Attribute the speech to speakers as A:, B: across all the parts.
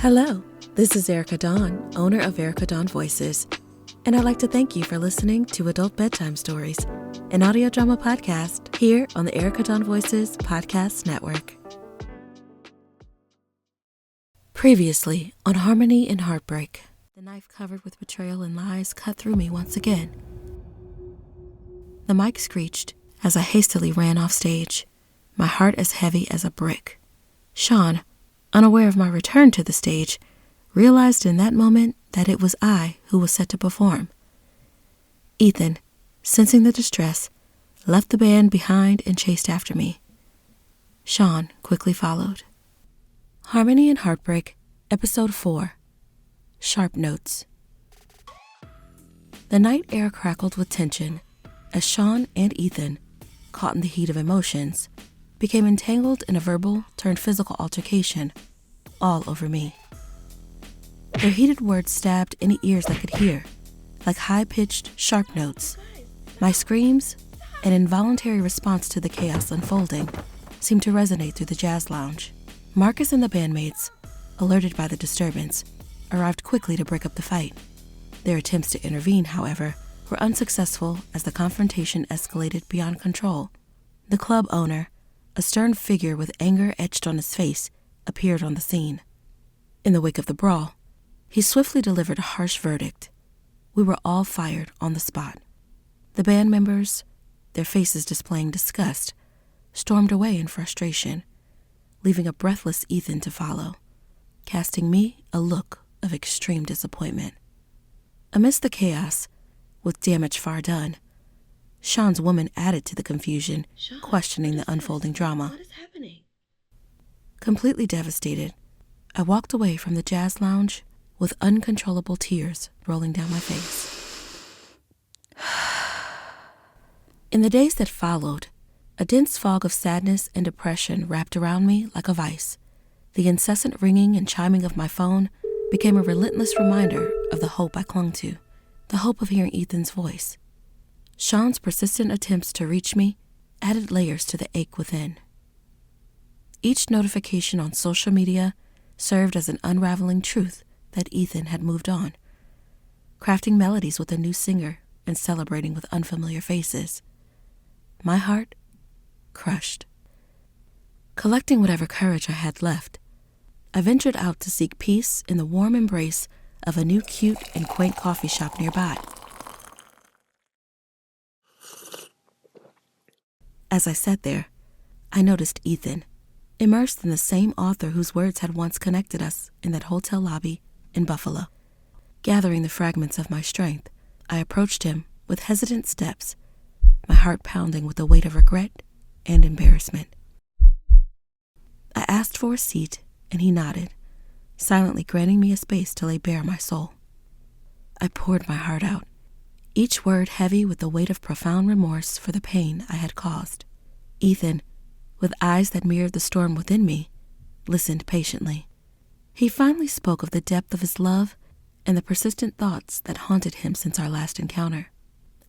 A: Hello, this is Erica Dawn, owner of Erica Dawn Voices, and I'd like to thank you for listening to Adult Bedtime Stories, an audio drama podcast here on the Erica Dawn Voices podcast network. Previously on Harmony In Heartbreak, the knife covered with betrayal and lies cut through me once again. The mic screeched as I hastily ran off stage, my heart as heavy as a brick. Sean, unaware of my return to the stage, realized in that moment that it was I who was set to perform. Ethan, sensing the distress, left the band behind and chased after me. Sean quickly followed. Harmony in Heartbreak, Episode 4, Sharp Notes. The night air crackled with tension as Sean and Ethan, caught in the heat of emotions, became entangled in a verbal turned physical altercation, all over me. Their heated words stabbed any ears I could hear, like high-pitched, sharp notes. My screams, an involuntary response to the chaos unfolding, seemed to resonate through the jazz lounge. Marcus and the bandmates, alerted by the disturbance, arrived quickly to break up the fight. Their attempts to intervene, however, were unsuccessful as the confrontation escalated beyond control. The club owner, a stern figure with anger etched on his face, appeared on the scene. In the wake of the brawl, he swiftly delivered a harsh verdict. We were all fired on the spot. The band members, their faces displaying disgust, stormed away in frustration, leaving a breathless Ethan to follow, casting me a look of extreme disappointment. Amidst the chaos, with damage far done, Sean's woman added to the confusion, questioning the unfolding drama.
B: What is happening?
A: Completely devastated, I walked away from the jazz lounge with uncontrollable tears rolling down my face. In the days that followed, a dense fog of sadness and depression wrapped around me like a vice. The incessant ringing and chiming of my phone became a relentless reminder of the hope I clung to, the hope of hearing Ethan's voice. Sean's persistent attempts to reach me added layers to the ache within. Each notification on social media served as an unraveling truth that Ethan had moved on, crafting melodies with a new singer and celebrating with unfamiliar faces. My heart crushed. Collecting whatever courage I had left, I ventured out to seek peace in the warm embrace of a new cute and quaint coffee shop nearby. As I sat there, I noticed Ethan, immersed in the same author whose words had once connected us in that hotel lobby in Buffalo. Gathering the fragments of my strength, I approached him with hesitant steps, my heart pounding with the weight of regret and embarrassment. I asked for a seat, and he nodded, silently granting me a space to lay bare my soul. I poured my heart out, each word heavy with the weight of profound remorse for the pain I had caused. Ethan, with eyes that mirrored the storm within me, listened patiently. He finally spoke of the depth of his love and the persistent thoughts that haunted him since our last encounter.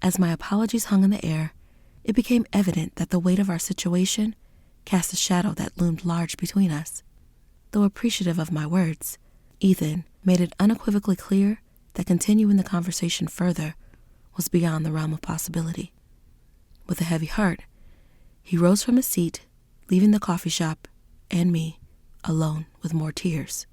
A: As my apologies hung in the air, it became evident that the weight of our situation cast a shadow that loomed large between us. Though appreciative of my words, Ethan made it unequivocally clear that continuing the conversation further was beyond the realm of possibility. With a heavy heart, he rose from his seat, leaving the coffee shop and me alone with more tears.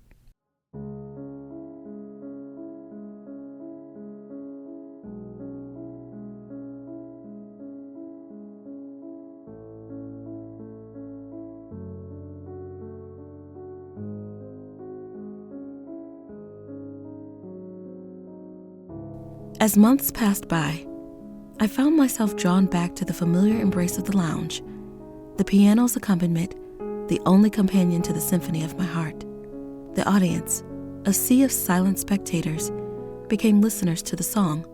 A: As months passed by, I found myself drawn back to the familiar embrace of the lounge, the piano's accompaniment, the only companion to the symphony of my heart. The audience, a sea of silent spectators, became listeners to the song,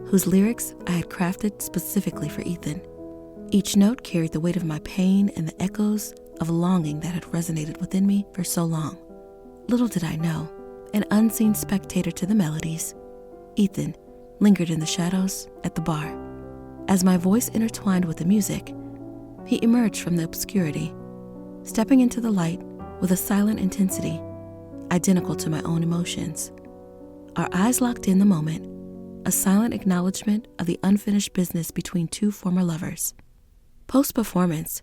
A: whose lyrics I had crafted specifically for Ethan. Each note carried the weight of my pain and the echoes of longing that had resonated within me for so long. Little did I know, an unseen spectator to the melodies, Ethan lingered in the shadows at the bar. As my voice intertwined with the music, he emerged from the obscurity, stepping into the light with a silent intensity, identical to my own emotions. Our eyes locked in the moment, a silent acknowledgement of the unfinished business between two former lovers. Post-performance,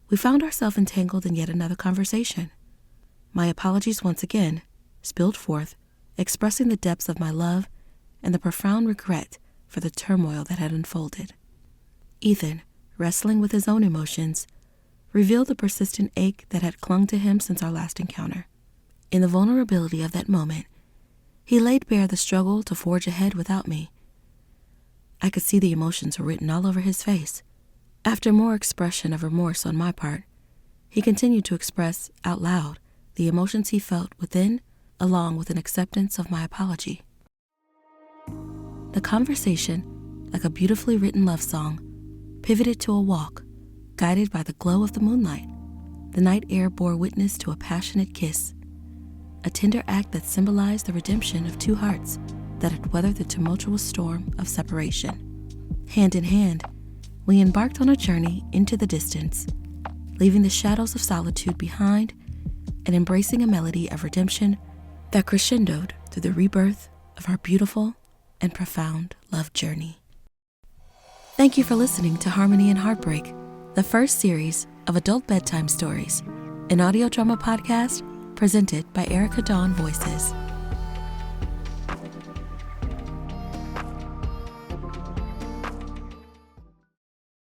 A: we found ourselves entangled in yet another conversation. My apologies once again spilled forth, expressing the depths of my love and the profound regret for the turmoil that had unfolded. Ethan, wrestling with his own emotions, revealed the persistent ache that had clung to him since our last encounter. In the vulnerability of that moment, he laid bare the struggle to forge ahead without me. I could see the emotions written all over his face. After more expression of remorse on my part, he continued to express out loud the emotions he felt within, along with an acceptance of my apology. The conversation, like a beautifully written love song, pivoted to a walk, guided by the glow of the moonlight. The night air bore witness to a passionate kiss, a tender act that symbolized the redemption of two hearts that had weathered the tumultuous storm of separation. Hand in hand, we embarked on a journey into the distance, leaving the shadows of solitude behind and embracing a melody of redemption that crescendoed through the rebirth of our beautiful and profound love journey. Thank you for listening to Harmony in Heartbreak, the first series of adult bedtime stories, an audio drama podcast presented by Erica Dawn Voices.